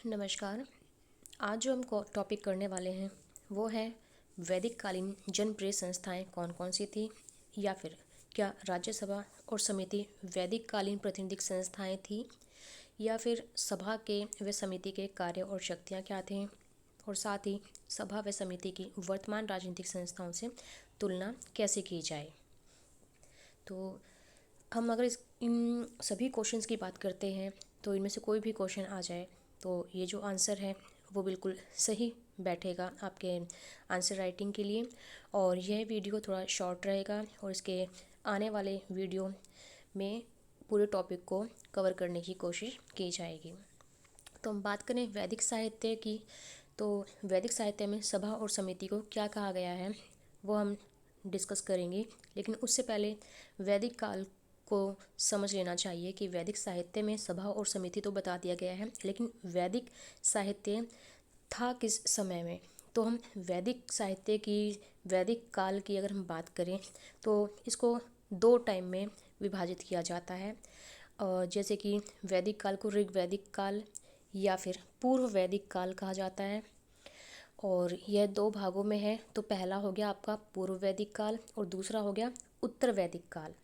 नमस्कार। आज जो हम टॉपिक करने वाले हैं वो है वैदिक कालीन जनप्रिय संस्थाएं कौन कौन सी थी, या फिर क्या राज्यसभा और समिति वैदिक कालीन प्रातिनिधिक संस्थाएं थी, या फिर सभा के व समिति के कार्य और शक्तियां क्या थे, और साथ ही सभा व समिति की वर्तमान राजनीतिक संस्थाओं से तुलना कैसे की जाए। तो हम अगर इन सभी क्वेश्चंस की बात करते हैं तो इनमें से कोई भी क्वेश्चन आ जाए तो ये जो आंसर है वो बिल्कुल सही बैठेगा आपके आंसर राइटिंग के लिए। और यह वीडियो थोड़ा शॉर्ट रहेगा और इसके आने वाले वीडियो में पूरे टॉपिक को कवर करने की कोशिश की जाएगी। तो हम बात करें वैदिक साहित्य की, तो वैदिक साहित्य में सभा और समिति को क्या कहा गया है वो हम डिस्कस करेंगे। लेकिन उससे पहले वैदिक काल को समझ लेना चाहिए कि वैदिक साहित्य में सभा और समिति तो बता दिया गया है, लेकिन वैदिक साहित्य था किस समय में। तो हम वैदिक साहित्य की, वैदिक काल की अगर हम बात करें तो इसको दो टाइम में विभाजित किया जाता है। जैसे कि वैदिक काल को ऋग्वैदिक काल या फिर पूर्व वैदिक काल कहा जाता है, और यह दो भागों में है। तो पहला हो गया आपका पूर्व वैदिक काल और दूसरा हो गया उत्तर वैदिक काल।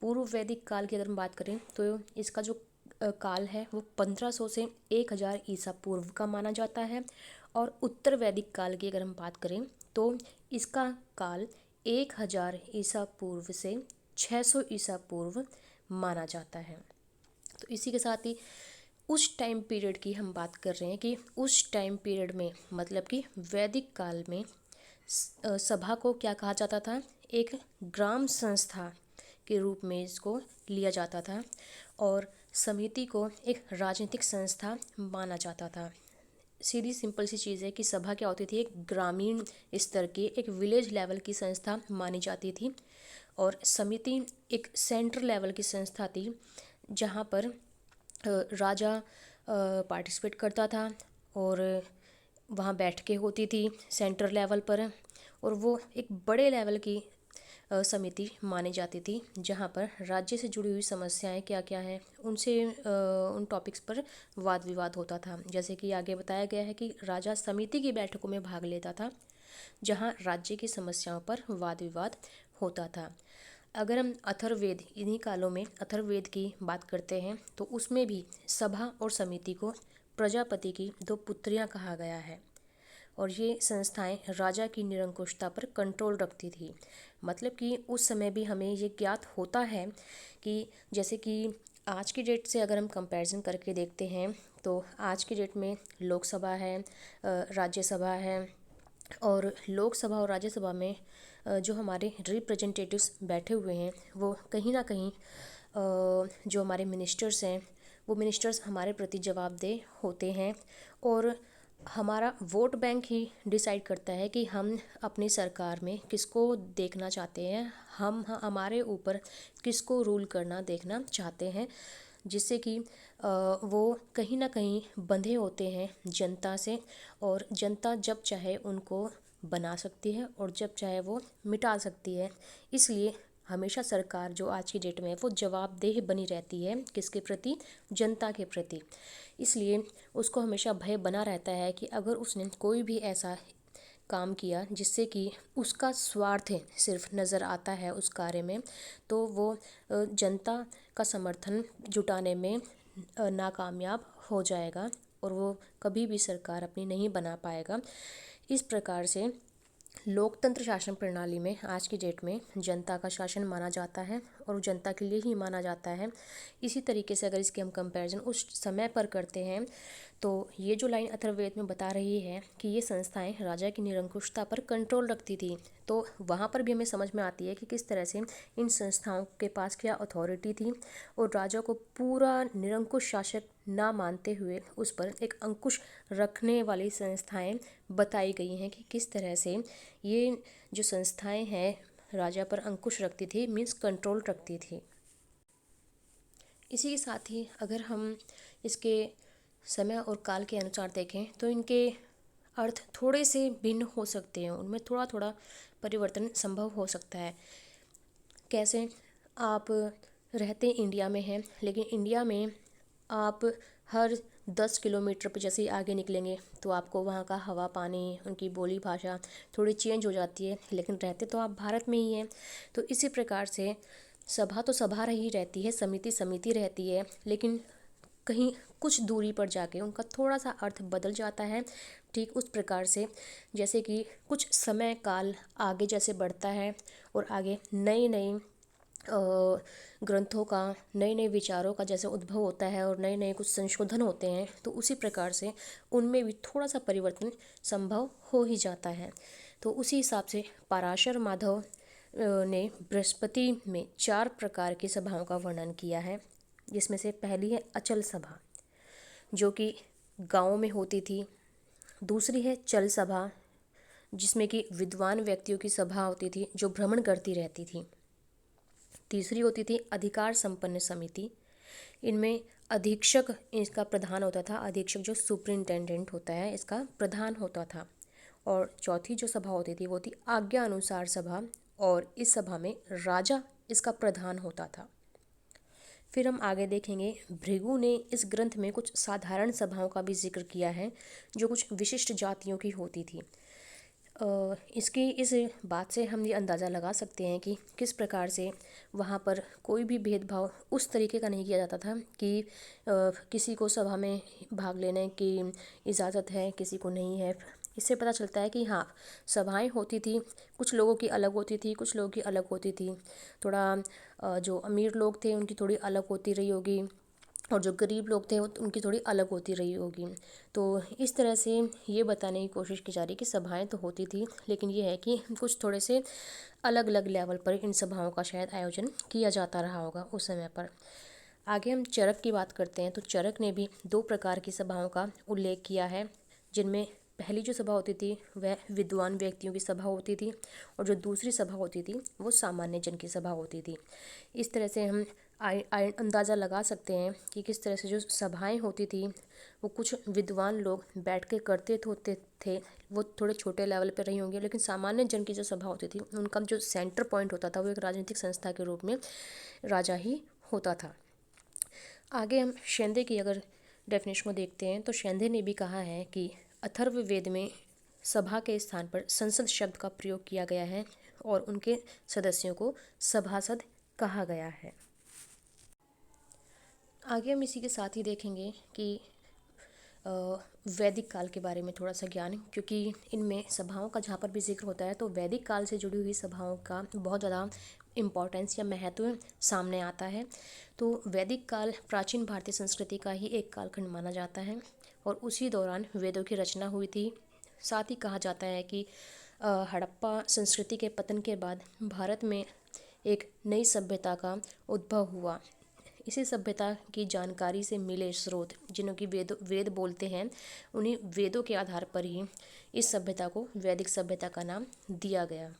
पूर्व वैदिक काल की अगर हम बात करें तो इसका जो काल है वो 1500 से 1000 ईसा पूर्व का माना जाता है, और उत्तर वैदिक काल की अगर हम बात करें तो इसका काल 1000 ईसा पूर्व से 600 ईसा पूर्व माना जाता है। तो इसी के साथ ही उस टाइम पीरियड की हम बात कर रहे हैं कि उस टाइम पीरियड में मतलब कि वैदिक काल में सभा को क्या कहा जाता था, एक ग्राम संस्था के रूप में इसको लिया जाता था, और समिति को एक राजनीतिक संस्था माना जाता था। सीधी सिंपल सी चीज़ है कि सभा क्या होती थी, एक ग्रामीण स्तर की, एक विलेज लेवल की संस्था मानी जाती थी, और समिति एक सेंट्रल लेवल की संस्था थी जहाँ पर राजा पार्टिसिपेट करता था और वहाँ बैठकें होती थी सेंट्रल लेवल पर, और वो एक बड़े लेवल की समिति मानी जाती थी जहाँ पर राज्य से जुड़ी हुई समस्याएं क्या क्या हैं उनसे उन टॉपिक्स पर वाद विवाद होता था। जैसे कि आगे बताया गया है कि राजा समिति की बैठकों में भाग लेता था जहाँ राज्य की समस्याओं पर वाद विवाद होता था। अगर हम अथर्ववेद, इन्हीं कालों में अथर्ववेद की बात करते हैं तो उसमें भी सभा और समिति को प्रजापति की दो पुत्रियां कहा गया है, और ये संस्थाएं राजा की निरंकुशता पर कंट्रोल रखती थी। मतलब कि उस समय भी हमें ये ज्ञात होता है कि जैसे कि आज की डेट से अगर हम कंपैरिजन करके देखते हैं तो आज की डेट में लोकसभा है, राज्यसभा है, और लोकसभा और राज्यसभा में जो हमारे रिप्रेजेंटेटिव्स बैठे हुए हैं वो कहीं ना कहीं जो हमारे मिनिस्टर्स हैं वो मिनिस्टर्स हमारे प्रति जवाबदेह होते हैं, और हमारा वोट बैंक ही डिसाइड करता है कि हम अपनी सरकार में किसको देखना चाहते हैं, हम हमारे ऊपर किसको रूल करना देखना चाहते हैं, जिससे कि वो कहीं ना कहीं बंधे होते हैं जनता से, और जनता जब चाहे उनको बना सकती है और जब चाहे वो मिटा सकती है। इसलिए हमेशा सरकार जो आज की डेट में है वो जवाबदेह बनी रहती है किसके प्रति, जनता के प्रति। इसलिए उसको हमेशा भय बना रहता है कि अगर उसने कोई भी ऐसा काम किया जिससे कि उसका स्वार्थ सिर्फ नज़र आता है उस कार्य में, तो वो जनता का समर्थन जुटाने में नाकामयाब हो जाएगा और वो कभी भी सरकार अपनी नहीं बना पाएगा। इस प्रकार से लोकतंत्र शासन प्रणाली में आज की डेट में जनता का शासन माना जाता है और जनता के लिए ही माना जाता है। इसी तरीके से अगर इसके हम कंपैरिजन उस समय पर करते हैं तो ये जो लाइन अथर्ववेद में बता रही है कि ये संस्थाएं राजा की निरंकुशता पर कंट्रोल रखती थी, तो वहाँ पर भी हमें समझ में आती है कि किस तरह से इन संस्थाओं के पास क्या अथॉरिटी थी, और राजा को पूरा निरंकुश शासक ना मानते हुए उस पर एक अंकुश रखने वाली संस्थाएं बताई गई हैं कि किस तरह से ये जो संस्थाएं हैं राजा पर अंकुश रखती थी, मीन्स कंट्रोल रखती थी। इसी के साथ ही अगर हम इसके समय और काल के अनुसार देखें तो इनके अर्थ थोड़े से भिन्न हो सकते हैं, उनमें थोड़ा थोड़ा परिवर्तन संभव हो सकता है। कैसे, आप रहते इंडिया में हैं लेकिन इंडिया में आप हर 10 किलोमीटर पे जैसे ही आगे निकलेंगे तो आपको वहाँ का हवा पानी, उनकी बोली भाषा थोड़ी चेंज हो जाती है, लेकिन रहते तो आप भारत में ही हैं। तो इसी प्रकार से सभा तो सभा रही रहती है, समिति समिति रहती है, लेकिन कहीं कुछ दूरी पर जाके उनका थोड़ा सा अर्थ बदल जाता है। ठीक उस प्रकार से जैसे कि कुछ समय काल आगे जैसे बढ़ता है और आगे नई नई ग्रंथों का, नए नए विचारों का जैसे उद्भव होता है और नए नए कुछ संशोधन होते हैं, तो उसी प्रकार से उनमें भी थोड़ा सा परिवर्तन संभव हो ही जाता है। तो उसी हिसाब से पराशर माधव ने बृहस्पति में 4 प्रकार की सभाओं का वर्णन किया है, जिसमें से पहली है अचल सभा, जो कि गाँव में होती थी। दूसरी है चल सभा, जिसमें कि विद्वान व्यक्तियों की सभा होती थी जो भ्रमण करती रहती थी। तीसरी होती थी अधिकार संपन्न समिति, इनमें अधीक्षक इसका प्रधान होता था, अधीक्षक जो सुपरिंटेंडेंट होता है इसका प्रधान होता था। और चौथी जो सभा होती थी वो थी आज्ञा अनुसार सभा, और इस सभा में राजा इसका प्रधान होता था। फिर हम आगे देखेंगे, भृगु ने इस ग्रंथ में कुछ साधारण सभाओं का भी जिक्र किया है जो कुछ विशिष्ट जातियों की होती थी। इसकी इस बात से हम ये अंदाज़ा लगा सकते हैं कि किस प्रकार से वहाँ पर कोई भी भेदभाव उस तरीके का नहीं किया जाता था कि किसी को सभा में भाग लेने की इजाज़त है, किसी को नहीं है। इससे पता चलता है कि हाँ, सभाएं होती थी, कुछ लोगों की अलग होती थी, कुछ लोगों की अलग होती थी। थोड़ा जो अमीर लोग थे उनकी थोड़ी अलग होती रही होगी, और जो गरीब लोग थे उनकी थोड़ी अलग होती रही होगी। तो इस तरह से ये बताने की कोशिश की जा रही है कि सभाएं तो होती थी, लेकिन ये है कि कुछ थोड़े से अलग अलग लेवल पर इन सभाओं का शायद आयोजन किया जाता रहा होगा उस समय पर। आगे हम चरक की बात करते हैं, तो चरक ने भी 2 प्रकार की सभाओं का उल्लेख किया है, जिनमें पहली जो सभा होती थी वह विद्वान व्यक्तियों की सभा होती थी, और जो दूसरी सभा होती थी वो सामान्य जन की सभा होती थी। इस तरह से हम अंदाज़ा लगा सकते हैं कि किस तरह से जो सभाएं होती थी वो कुछ विद्वान लोग बैठ के करते होते थे, वो थोड़े छोटे लेवल पर रही होंगी, लेकिन सामान्य जन की जो सभा होती थी उनका जो सेंटर पॉइंट होता था वो एक राजनीतिक संस्था के रूप में राजा ही होता था। आगे हम शेंदे की अगर डेफिनेशन को देखते हैं, तो शेंदे ने भी कहा है कि अथर्ववेद में सभा के स्थान पर संसद शब्द का प्रयोग किया गया है और उनके सदस्यों को सभासद कहा गया है। आगे हम इसी के साथ ही देखेंगे कि वैदिक काल के बारे में थोड़ा सा ज्ञान, क्योंकि इनमें सभाओं का जहाँ पर भी जिक्र होता है तो वैदिक काल से जुड़ी हुई सभाओं का बहुत ज़्यादा इम्पोर्टेंस या महत्व सामने आता है। तो वैदिक काल प्राचीन भारतीय संस्कृति का ही एक कालखंड माना जाता है, और उसी दौरान वेदों की रचना हुई थी। साथ ही कहा जाता है कि हड़प्पा संस्कृति के पतन के बाद भारत में एक नई सभ्यता का उद्भव हुआ। इसी सभ्यता की जानकारी से मिले स्रोत, जिन्हों की वेद बोलते हैं, उन्हीं वेदों के आधार पर ही इस सभ्यता को वैदिक सभ्यता का नाम दिया गया।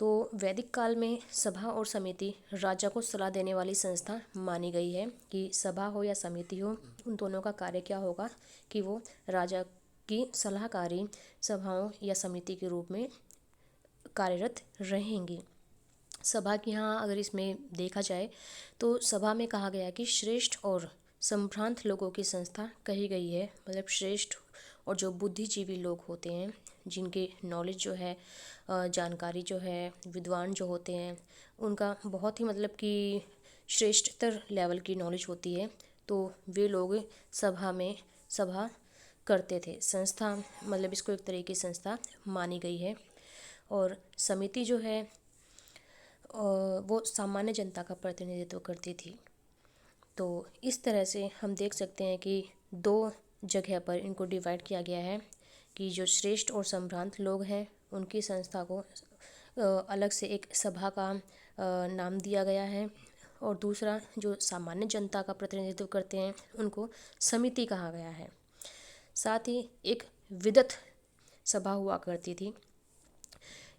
तो वैदिक काल में सभा और समिति राजा को सलाह देने वाली संस्था मानी गई है, कि सभा हो या समिति हो, उन दोनों का कार्य क्या होगा कि वो राजा की सलाहकारी सभाओं या समिति के रूप में कार्यरत रहेंगी। सभा की यहाँ अगर इसमें देखा जाए तो सभा में कहा गया कि श्रेष्ठ और संभ्रांत लोगों की संस्था कही गई है। मतलब श्रेष्ठ और जो बुद्धिजीवी लोग होते हैं, जिनके नॉलेज जो है, जानकारी जो है, विद्वान जो होते हैं, उनका बहुत ही मतलब कि श्रेष्ठतर लेवल की नॉलेज होती है, तो वे लोग सभा में सभा करते थे। संस्था मतलब इसको एक तरह की संस्था मानी गई है। और समिति जो है वो सामान्य जनता का प्रतिनिधित्व करती थी। तो इस तरह से हम देख सकते हैं कि 2 जगह पर इनको डिवाइड किया गया है, कि जो श्रेष्ठ और संभ्रांत लोग हैं उनकी संस्था को अलग से एक सभा का नाम दिया गया है, और दूसरा जो सामान्य जनता का प्रतिनिधित्व करते हैं उनको समिति कहा गया है। साथ ही एक विदत सभा हुआ करती थी।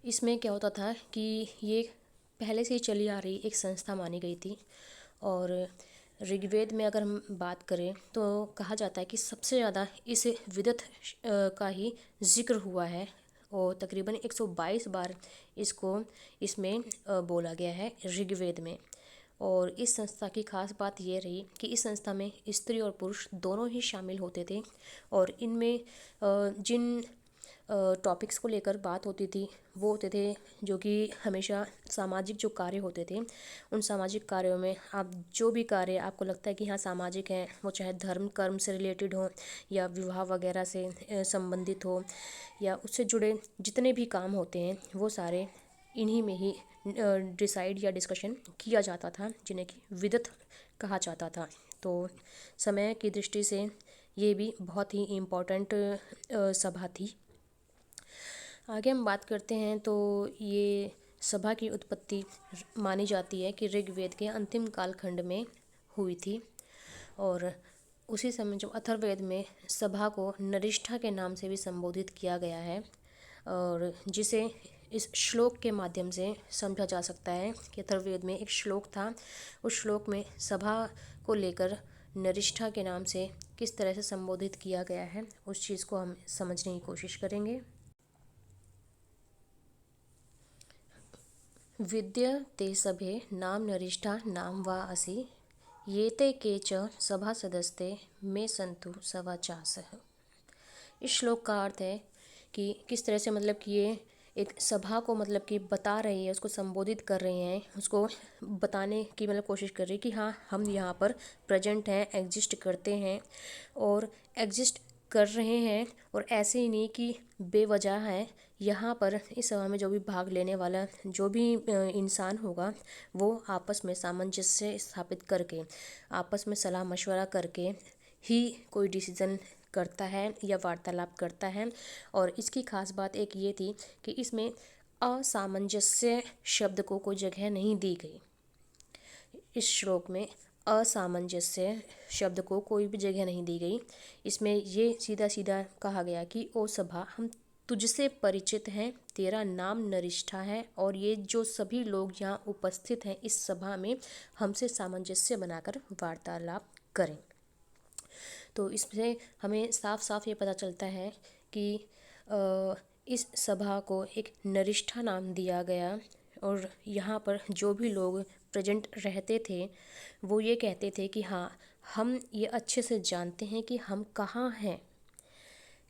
इसमें क्या होता था कि ये पहले से ही चली आ रही एक संस्था मानी गई थी। और ऋग्वेद में अगर हम बात करें तो कहा जाता है कि सबसे ज़्यादा इस विदत का ही जिक्र हुआ है, और तकरीबन 122 बार इसको इसमें बोला गया है ऋग्वेद में। और इस संस्था की खास बात ये रही कि इस संस्था में स्त्री और पुरुष दोनों ही शामिल होते थे और इनमें जिन टॉपिक्स को लेकर बात होती थी वो होते थे जो कि हमेशा सामाजिक जो कार्य होते थे, उन सामाजिक कार्यों में आप जो भी कार्य आपको लगता है कि हाँ सामाजिक हैं, वो चाहे धर्म कर्म से रिलेटेड हो या विवाह वगैरह से संबंधित हो या उससे जुड़े जितने भी काम होते हैं वो सारे इन्हीं में ही डिसाइड या डिस्कशन किया जाता था, जिन्हें कि विदत कहा जाता था। तो समय की दृष्टि से ये भी बहुत ही इम्पोर्टेंट सभा थी। आगे हम बात करते हैं तो ये सभा की उत्पत्ति मानी जाती है कि ऋग्वेद के अंतिम कालखंड में हुई थी और उसी समय जब अथर्ववेद में सभा को नरिष्ठा के नाम से भी संबोधित किया गया है और जिसे इस श्लोक के माध्यम से समझा जा सकता है कि अथर्ववेद में एक श्लोक था, उस श्लोक में सभा को लेकर नरिष्ठा के नाम से किस तरह से संबोधित किया गया है उस चीज़ को हम समझने की कोशिश करेंगे। विद्य ते सभे नाम नरिष्ठा नाम वा असि ये ते के च सभासदस्ते में संतु सवाचासः। इस श्लोक का अर्थ है कि किस तरह से मतलब कि ये एक सभा को मतलब कि बता रही है, उसको संबोधित कर रही हैं, उसको बताने की मतलब कोशिश कर रही है कि हाँ हम यहाँ पर प्रेजेंट हैं, एग्जिस्ट करते हैं और एग्जिस्ट कर रहे हैं और ऐसे ही नहीं कि बेवजह है। यहाँ पर इस सभा में जो भी भाग लेने वाला जो भी इंसान होगा वो आपस में सामंजस्य स्थापित करके, आपस में सलाह मशवरा करके ही कोई डिसीज़न करता है या वार्तालाप करता है। और इसकी खास बात एक ये थी कि इसमें असामंजस्य शब्द को कोई जगह नहीं दी गई। इस श्लोक में असामंजस्य शब्द को कोई भी जगह नहीं दी गई। इसमें ये सीधा सीधा कहा गया कि ओ सभा, हम तुझसे परिचित हैं, तेरा नाम नरिष्ठा है और ये जो सभी लोग यहाँ उपस्थित हैं इस सभा में हमसे सामंजस्य बनाकर वार्तालाप करें। तो इससे हमें साफ साफ ये पता चलता है कि इस सभा को एक नरिष्ठा नाम दिया गया और यहाँ पर जो भी लोग प्रेजेंट रहते थे वो ये कहते थे कि हाँ हम ये अच्छे से जानते हैं कि हम कहाँ हैं,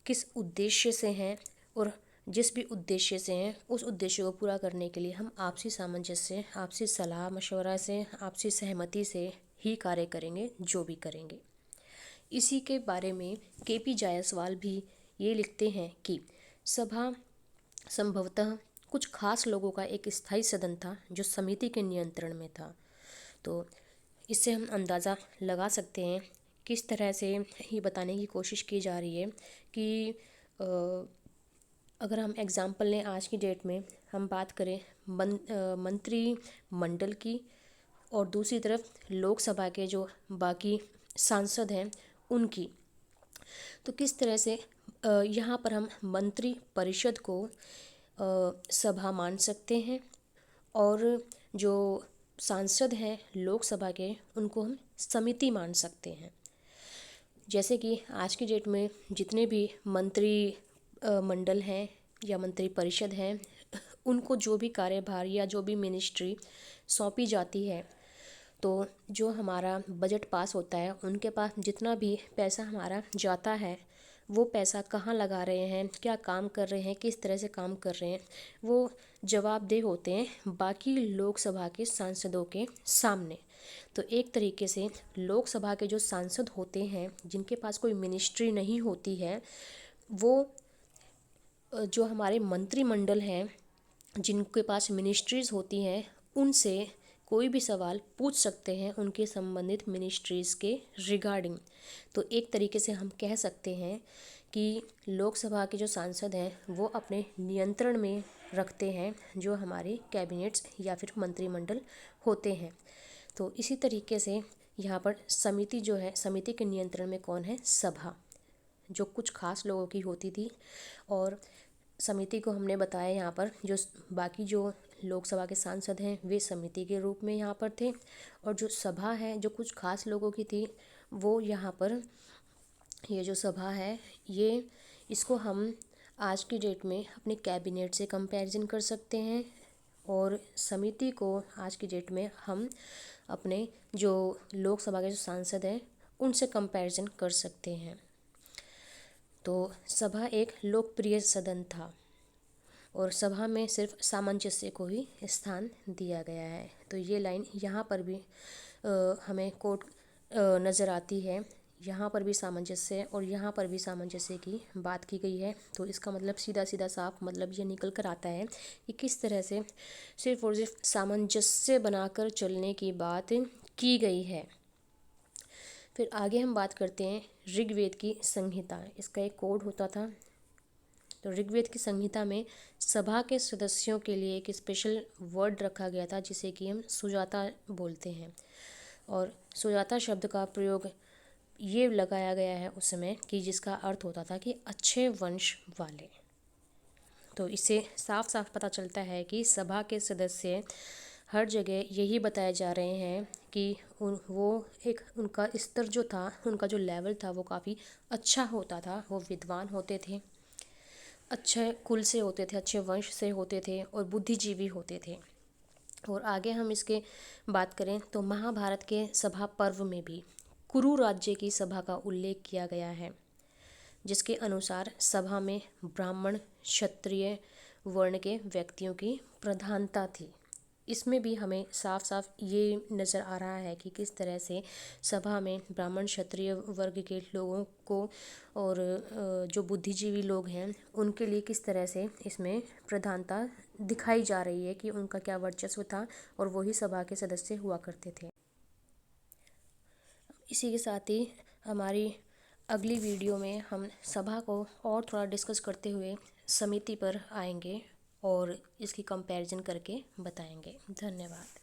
किस उद्देश्य से हैं और जिस भी उद्देश्य से हैं उस उद्देश्य को पूरा करने के लिए हम आपसी सामंजस्य, आपसी सलाह मशवरा से, आपसी सहमति से ही कार्य करेंगे जो भी करेंगे। इसी के बारे में केपी जायसवाल भी ये लिखते हैं कि सभा संभवतः कुछ खास लोगों का एक स्थायी सदन था जो समिति के नियंत्रण में था। तो इससे हम अंदाज़ा लगा सकते हैं किस तरह से ये बताने की कोशिश की जा रही है कि अगर हम एग्ज़ाम्पल लें आज की डेट में हम बात करें मंत्री मंडल की और दूसरी तरफ लोकसभा के जो बाकी सांसद हैं उनकी, तो किस तरह से यहाँ पर हम मंत्री परिषद को सभा मान सकते हैं और जो सांसद हैं लोकसभा के उनको हम समिति मान सकते हैं। जैसे कि आज की डेट में जितने भी मंत्री मंडल हैं या मंत्री परिषद हैं उनको जो भी कार्यभार या जो भी मिनिस्ट्री सौंपी जाती है, तो जो हमारा बजट पास होता है उनके पास जितना भी पैसा हमारा जाता है वो पैसा कहाँ लगा रहे हैं, क्या काम कर रहे हैं, किस तरह से काम कर रहे हैं, वो जवाबदेह होते हैं बाकी लोकसभा के सांसदों के सामने। तो एक तरीके से लोकसभा के जो सांसद होते हैं जिनके पास कोई मिनिस्ट्री नहीं होती है, वो जो हमारे मंत्रिमंडल हैं जिनके पास मिनिस्ट्रीज़ होती हैं उनसे कोई भी सवाल पूछ सकते हैं उनके संबंधित मिनिस्ट्रीज़ के रिगार्डिंग। तो एक तरीके से हम कह सकते हैं कि लोकसभा के जो सांसद हैं वो अपने नियंत्रण में रखते हैं जो हमारे कैबिनेट्स या फिर मंत्रिमंडल होते हैं। तो इसी तरीके से यहाँ पर समिति जो है, समिति के नियंत्रण में कौन है, सभा, जो कुछ खास लोगों की होती थी। और समिति को हमने बताया यहाँ पर जो बाकी जो लोकसभा के सांसद हैं वे समिति के रूप में यहाँ पर थे और जो सभा है जो कुछ खास लोगों की थी वो यहाँ पर, ये जो सभा है ये इसको हम आज की डेट में अपने कैबिनेट से कंपैरिजन कर सकते हैं और समिति को आज की डेट में हम अपने जो लोकसभा के जो सांसद हैं उनसे कंपैरिजन कर सकते हैं। तो सभा एक लोकप्रिय सदन था और सभा में सिर्फ सामंजस्य को ही स्थान दिया गया है। तो ये लाइन यहाँ पर भी हमें कोट नज़र आती है। यहाँ पर भी सामंजस्य और यहाँ पर भी सामंजस्य की बात की गई है। तो इसका मतलब सीधा सीधा साफ मतलब ये निकल कर आता है कि किस तरह से सिर्फ और सिर्फ सामंजस्य बनाकर चलने की बात की गई है। फिर आगे हम बात करते हैं ऋग्वेद की संहिता। इसका एक कोड होता था। तो ऋग्वेद की संहिता में सभा के सदस्यों के लिए एक स्पेशल वर्ड रखा गया था जिसे कि हम सुजाता बोलते हैं। और सुजाता शब्द का प्रयोग ये लगाया गया है उस समय कि जिसका अर्थ होता था कि अच्छे वंश वाले। तो इससे साफ साफ पता चलता है कि सभा के सदस्य हर जगह यही बताए जा रहे हैं कि उनका स्तर जो था, उनका जो लेवल था वो काफ़ी अच्छा होता था। वो विद्वान होते थे, अच्छे कुल से होते थे, अच्छे वंश से होते थे और बुद्धिजीवी होते थे। और आगे हम इसके बात करें तो महाभारत के सभा पर्व में भी कुरु राज्य की सभा का उल्लेख किया गया है, जिसके अनुसार सभा में ब्राह्मण क्षत्रिय वर्ण के व्यक्तियों की प्रधानता थी। इसमें भी हमें साफ साफ ये नज़र आ रहा है कि किस तरह से सभा में ब्राह्मण क्षत्रिय वर्ग के लोगों को और जो बुद्धिजीवी लोग हैं उनके लिए किस तरह से इसमें प्रधानता दिखाई जा रही है कि उनका क्या वर्चस्व था और वही सभा के सदस्य हुआ करते थे। इसी के साथ ही हमारी अगली वीडियो में हम सभा को और थोड़ा डिस्कस करते हुए समिति पर आएंगे और इसकी कंपैरिजन करके बताएंगे। धन्यवाद।